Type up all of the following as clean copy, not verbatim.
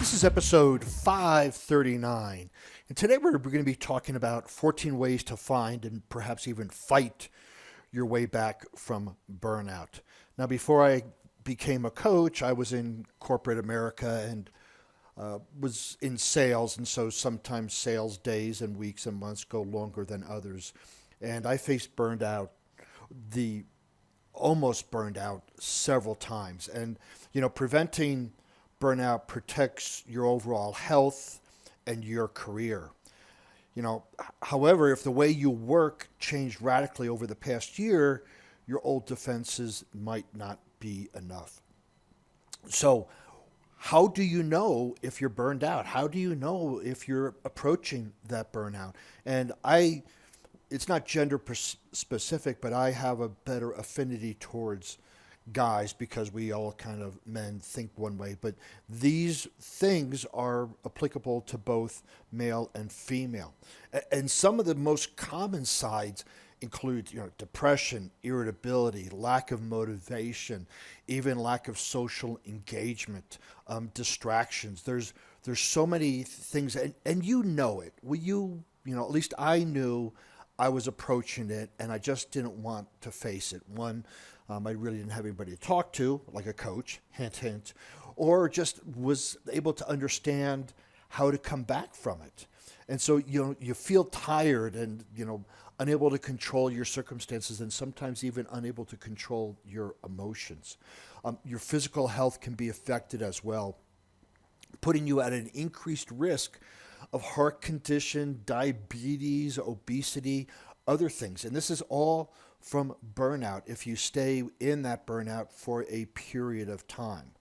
This is episode 539, and today we're going to be talking about 14 ways to find and perhaps even fight your way back from burnout. Now, before I became a coach, I was in corporate America and was in sales, and so sometimes sales days and weeks and months go longer than others. And I faced burned out, the almost burned out several times. And, preventing burnout protects your overall health and your career. However, if the way you work changed radically over the past year, your old defenses might not be enough. So, how do you know if you're burned out? How do you know if you're approaching that burnout? And it's not gender specific, but I have a better affinity towards guys because we all kind of men think one way. But these things are applicable to both male and female. And some of the most common sides include, depression, irritability, lack of motivation, even lack of social engagement, distractions. There's so many things, and you know it. At least I knew I was approaching it, and I just didn't want to face it. One, I really didn't have anybody to talk to, like a coach, hint, hint, or just was able to understand how to come back from it. And so, you feel tired and, unable to control your circumstances and sometimes even unable to control your emotions. Your physical health can be affected as well, putting you at an increased risk of heart condition, diabetes, obesity, other things. And this is all from burnout if you stay in that burnout for a period of time.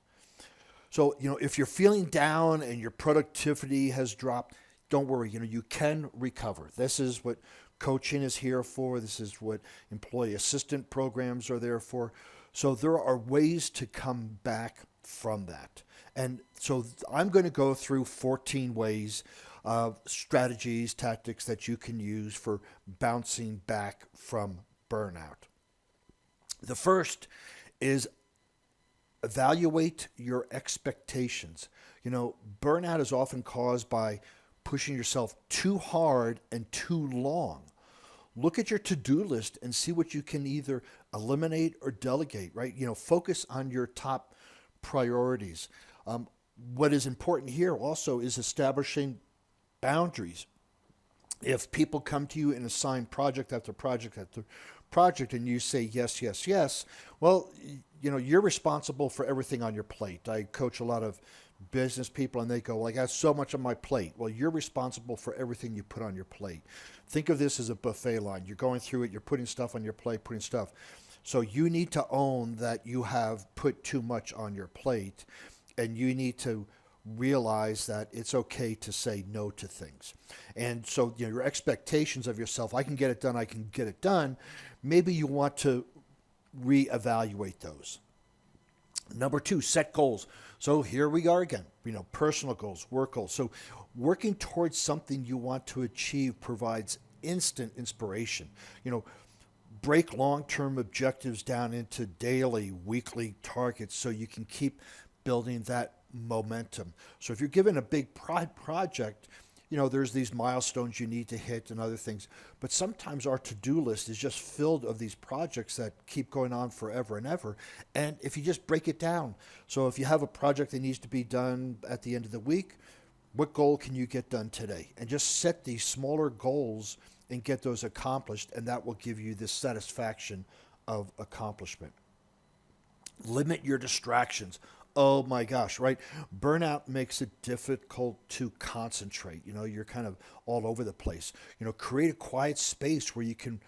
So, if you're feeling down and your productivity has dropped, don't worry, you can recover. This is what coaching is here for. This is what employee assistant programs are there for. So there are ways to come back from that. And so I'm going to go through 14 ways, strategies, tactics that you can use for bouncing back from burnout. The first is evaluate your expectations. Burnout is often caused by pushing yourself too hard and too long. Look at your to-do list and see what you can either eliminate or delegate, right? Focus on your top priorities. What is important here also is establishing boundaries. If people come to you and assign project after project after project and you say yes, yes, yes, well, you're responsible for everything on your plate. I coach a lot of business people and they go, well, I got so much on my plate. Well, you're responsible for everything you put on your plate. Think of this as a buffet line. You're going through it, you're putting stuff on your plate, putting stuff. So you need to own that you have put too much on your plate, and you need to realize that it's okay to say no to things. And so, your expectations of yourself, I can get it done, I can get it done. Maybe you want to reevaluate those. Number two, set goals. So here we are again, personal goals, work goals. So working towards something you want to achieve provides instant inspiration. Break long-term objectives down into daily, weekly targets so you can keep building that momentum. So if you're given a big project, there's these milestones you need to hit and other things. But sometimes our to-do list is just filled of these projects that keep going on forever and ever. And if you just break it down, so if you have a project that needs to be done at the end of the week, what goal can you get done today? And just set these smaller goals and get those accomplished, and that will give you the satisfaction of accomplishment. Limit your distractions. Oh my gosh, right? Burnout makes it difficult to concentrate. You're kind of all over the place. Create a quiet space where you can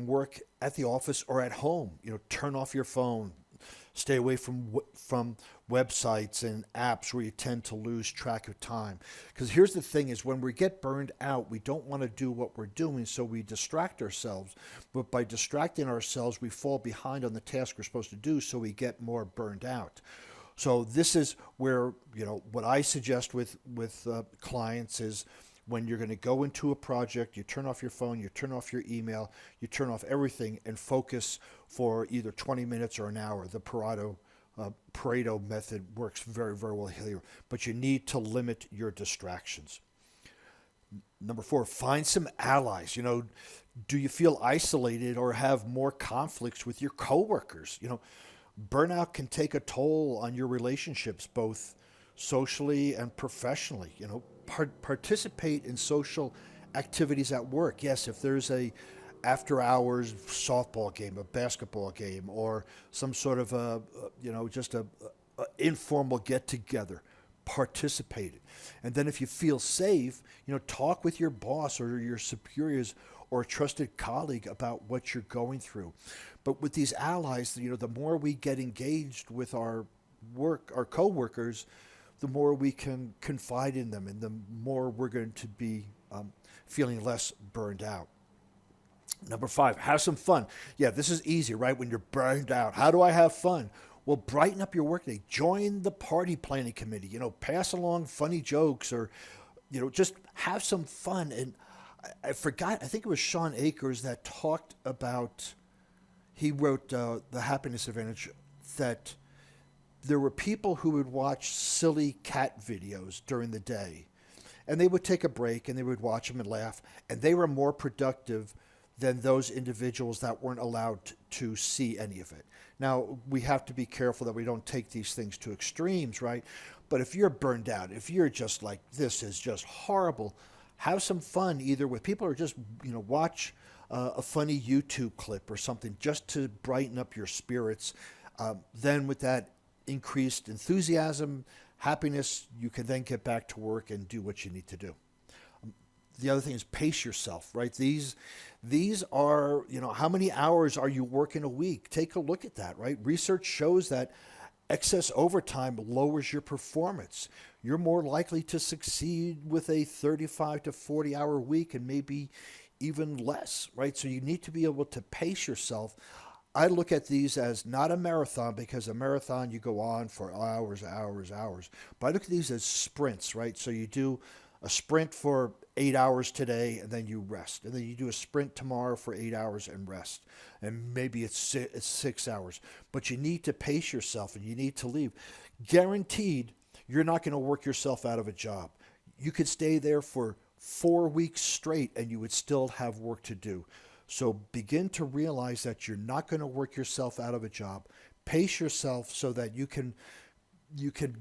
work at the office or at home. Turn off your phone. Stay away from websites and apps where you tend to lose track of time. Because here's the thing is when we get burned out, we don't want to do what we're doing, so we distract ourselves. But by distracting ourselves, we fall behind on the task we're supposed to do, so we get more burned out. So this is where, what I suggest with clients is when you're going to go into a project, you turn off your phone, you turn off your email, you turn off everything and focus for either 20 minutes or an hour, the Pareto Pareto method works very, very well here, but you need to limit your distractions. Number four, find some allies. Do you feel isolated or have more conflicts with your coworkers? Burnout can take a toll on your relationships, both socially and professionally. Participate in social activities at work. Yes, if there's a after hours softball game, a basketball game, or some sort of just a informal get together, participate. And then if you feel safe, talk with your boss or your superiors or a trusted colleague about what you're going through. But with these allies, the more we get engaged with our coworkers, the more we can confide in them, and the more we're going to be feeling less burned out. Number five, have some fun. Yeah, this is easy, right? When you're burned out, how do I have fun? Well, brighten up your workday. Join the party planning committee. Pass along funny jokes, or just have some fun. And I forgot. I think it was Sean Akers that talked about. He wrote The Happiness Advantage, that there were people who would watch silly cat videos during the day, and they would take a break and they would watch them and laugh, and they were more productive than those individuals that weren't allowed to see any of it. Now, we have to be careful that we don't take these things to extremes, right? But if you're burned out, if you're just like, this is just horrible, have some fun either with people, or just, watch a funny YouTube clip or something just to brighten up your spirits. Then with that increased enthusiasm, happiness, you can then get back to work and do what you need to do. The other thing is pace yourself, right? These are, how many hours are you working a week? Take a look at that, right? Research shows that excess overtime lowers your performance. You're more likely to succeed with a 35 to 40 hour week, and maybe even less, right? So you need to be able to pace yourself. I look at these as not a marathon, because a marathon you go on for hours, hours, hours. But I look at these as sprints, right? So you do a sprint for 8 hours today, and then you rest. And then you do a sprint tomorrow for 8 hours and rest. And maybe it's 6 hours. But you need to pace yourself, and you need to leave. Guaranteed, you're not going to work yourself out of a job. You could stay there for 4 weeks straight, and you would still have work to do. So begin to realize that you're not going to work yourself out of a job. Pace yourself so that you can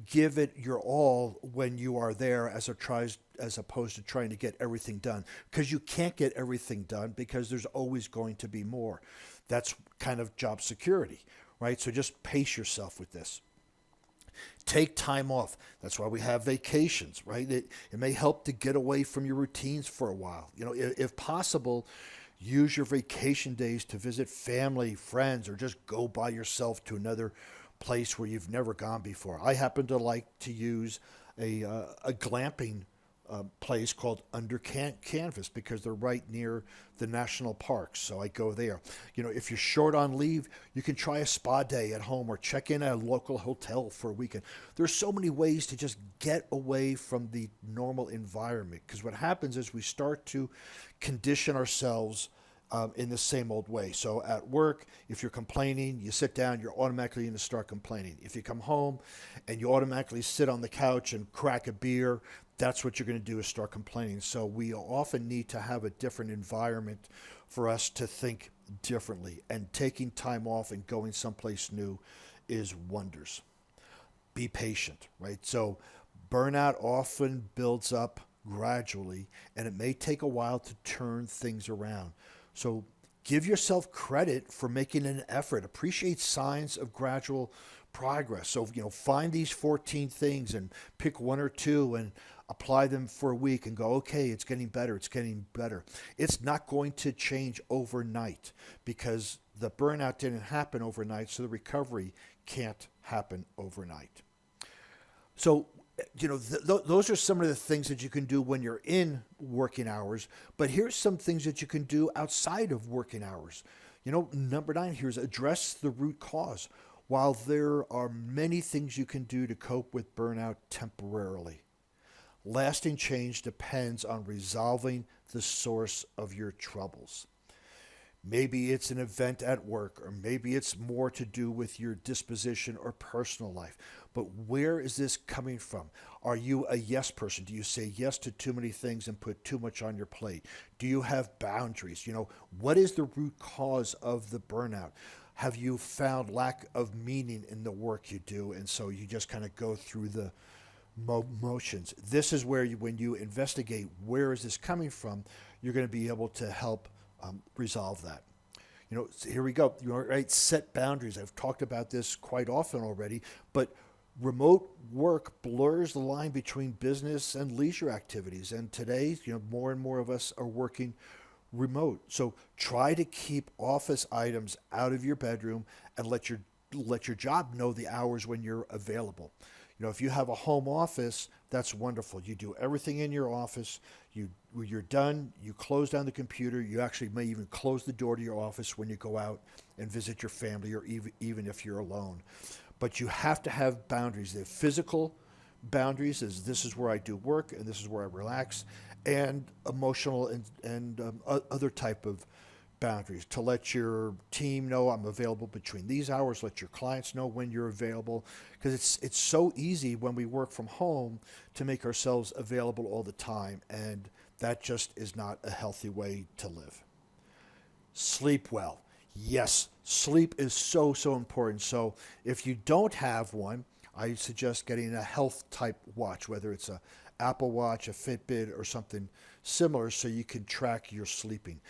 give it your all when you are there, as opposed to trying to get everything done, because you can't get everything done, because there's always going to be more. That's kind of job security, right? So just pace yourself with this. Take time off. That's why we have vacations, right? It may help to get away from your routines for a while. If possible, use your vacation days to visit family, friends, or just go by yourself to another place where you've never gone before. I happen to like to use a glamping place called Under Canvas, because they're right near the national parks. So I go there. If you're short on leave, you can try a spa day at home, or check in at a local hotel for a weekend. There's so many ways to just get away from the normal environment, because what happens is we start to condition ourselves in the same old way. So at work, if you're complaining, you sit down, you're automatically going to start complaining. If you come home and you automatically sit on the couch and crack a beer, that's what you're going to do, is start complaining. So we often need to have a different environment for us to think differently. And taking time off and going someplace new is wonders. Be patient, right? So burnout often builds up gradually, and it may take a while to turn things around. So give yourself credit for making an effort. Appreciate signs of gradual progress. So, find these 14 things and pick one or two and apply them for a week and go, okay, it's getting better. It's getting better. It's not going to change overnight, because the burnout didn't happen overnight. So the recovery can't happen overnight. So, those are some of the things that you can do when you're in working hours. But here's some things that you can do outside of working hours. Number 9 here is address the root cause. While there are many things you can do to cope with burnout temporarily, lasting change depends on resolving the source of your troubles. Maybe it's an event at work, or maybe it's more to do with your disposition or personal life. But where is this coming from? Are you a yes person? Do you say yes to too many things and put too much on your plate? Do you have boundaries? What is the root cause of the burnout? Have you found lack of meaning in the work you do? And so you just kind of go through the motions. This is where when you investigate where is this coming from, you're going to be able to help resolve that. So here we go. Right, set boundaries. I've talked about this quite often already, but remote work blurs the line between business and leisure activities. And today, more and more of us are working remote. So try to keep office items out of your bedroom and let your job know the hours when you're available. If you have a home office, that's wonderful. You do everything in your office. When you're done, you close down the computer. You actually may even close the door to your office when you go out and visit your family, or even if you're alone. But you have to have boundaries. The physical boundaries is this is where I do work and this is where I relax, and emotional and other type of boundaries to let your team know I'm available between these hours. Let your clients know when you're available, because it's so easy when we work from home to make ourselves available all the time, and that just is not a healthy way to live. Sleep well. Yes, sleep is so, so important. So if you don't have one, I suggest getting a health type watch, whether it's a Apple Watch, a Fitbit, or something similar, so you can track your sleeping.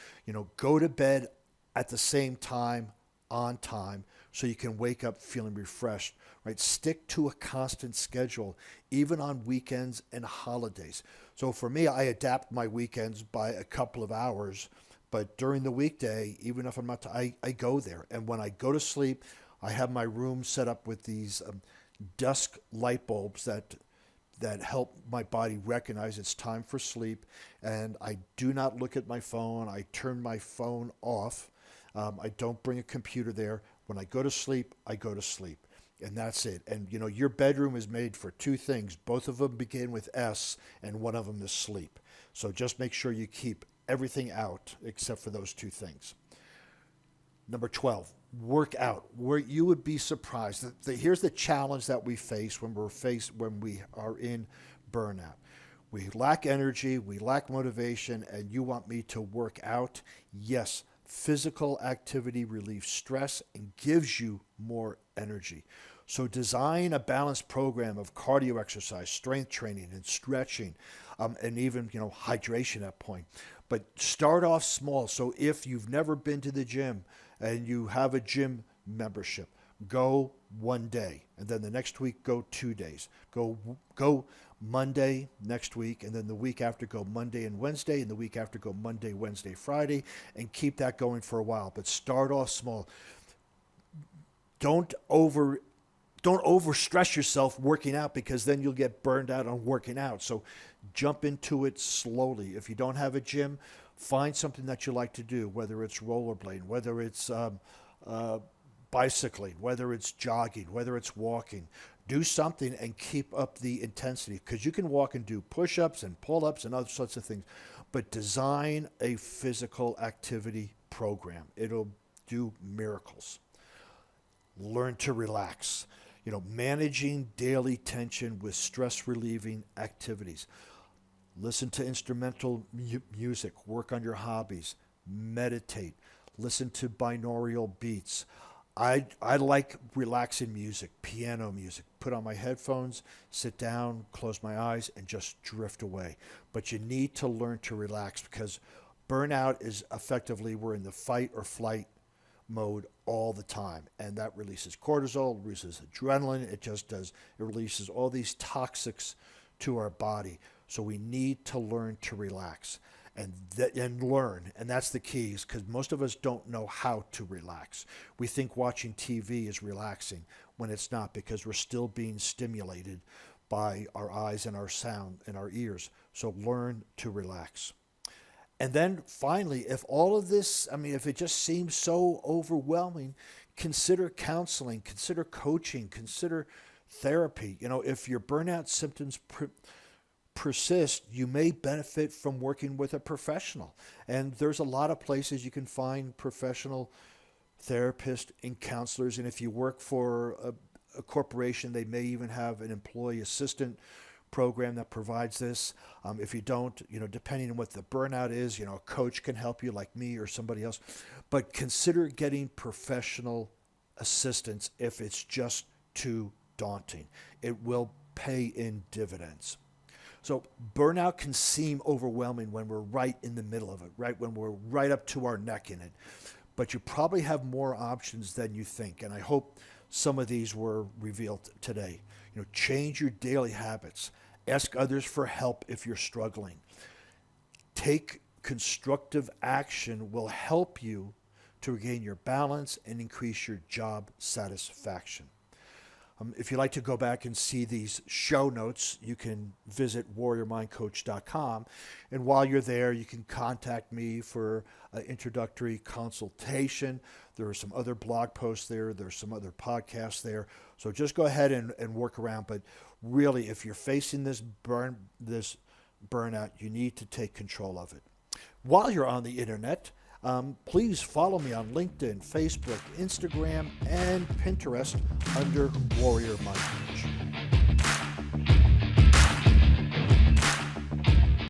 Go to bed at the same time, on time, so you can wake up feeling refreshed, right? Stick to a constant schedule, even on weekends and holidays. So for me, I adapt my weekends by a couple of hours, but during the weekday, even if I'm not, I go there. And when I go to sleep, I have my room set up with these dusk light bulbs that help my body recognize it's time for sleep. And I do not look at my phone. I turn my phone off. I don't bring a computer there. When I go to sleep, I go to sleep. And that's it. And your bedroom is made for two things. Both of them begin with S, and one of them is sleep. So just make sure you keep everything out except for those two things. Number 12, work out. Where you would be surprised. Here's the challenge that we face when we are in burnout. We lack energy, we lack motivation, and you want me to work out? Yes, physical activity relieves stress and gives you more energy. So design a balanced program of cardio exercise, strength training, and stretching, and even hydration at that point. But start off small. So if you've never been to the gym and you have a gym membership, go one day, and then the next week go 2 days. Go Monday next week, and then the week after go Monday and Wednesday, and the week after go Monday, Wednesday, Friday, and keep that going for a while. But start off small. Don't overstress yourself working out, because then you'll get burned out on working out. So jump into it slowly. If you don't have a gym, find something that you like to do, whether it's rollerblading, whether it's bicycling, whether it's jogging, whether it's walking. Do something and keep up the intensity, because you can walk and do push-ups and pull-ups and other sorts of things. But design a physical activity program. It'll do miracles. Learn to relax. Managing daily tension with stress-relieving activities. Listen to instrumental music. Work on your hobbies. Meditate. Listen to binaural beats. I like relaxing music, piano music. Put on my headphones, sit down, close my eyes, and just drift away. But you need to learn to relax, because burnout is effectively, we're in the fight or flight mode all the time, and that releases cortisol, releases adrenaline. It releases all these toxics to our body. So we need to learn to relax and learn, and that's the key, because most of us don't know how to relax. We think watching TV is relaxing when it's not, because we're still being stimulated by our eyes and our sound and our ears. So learn to relax. And then finally, if all of this, if it just seems so overwhelming, consider counseling, consider coaching, consider therapy. If your burnout symptoms persist, you may benefit from working with a professional. And there's a lot of places you can find professional therapists and counselors. And if you work for a corporation, they may even have an employee assistant program that provides this. If you don't, depending on what the burnout is, a coach can help you like me or somebody else. But consider getting professional assistance if it's just too daunting. It will pay in dividends. So burnout can seem overwhelming when we're right in the middle of it, right when we're right up to our neck in it. But you probably have more options than you think. And I hope some of these were revealed today. Change your daily habits. Ask others for help if you're struggling. Take constructive action will help you to regain your balance and increase your job satisfaction. If you'd like to go back and see these show notes, you can visit warriormindcoach.com. And while you're there, you can contact me for an introductory consultation. There are some other blog posts there. There's some other podcasts there. So just go ahead and work around. But really, if you're facing this burnout, you need to take control of it. While you're on the internet, please follow me on LinkedIn, Facebook, Instagram, and Pinterest under Warrior Mind.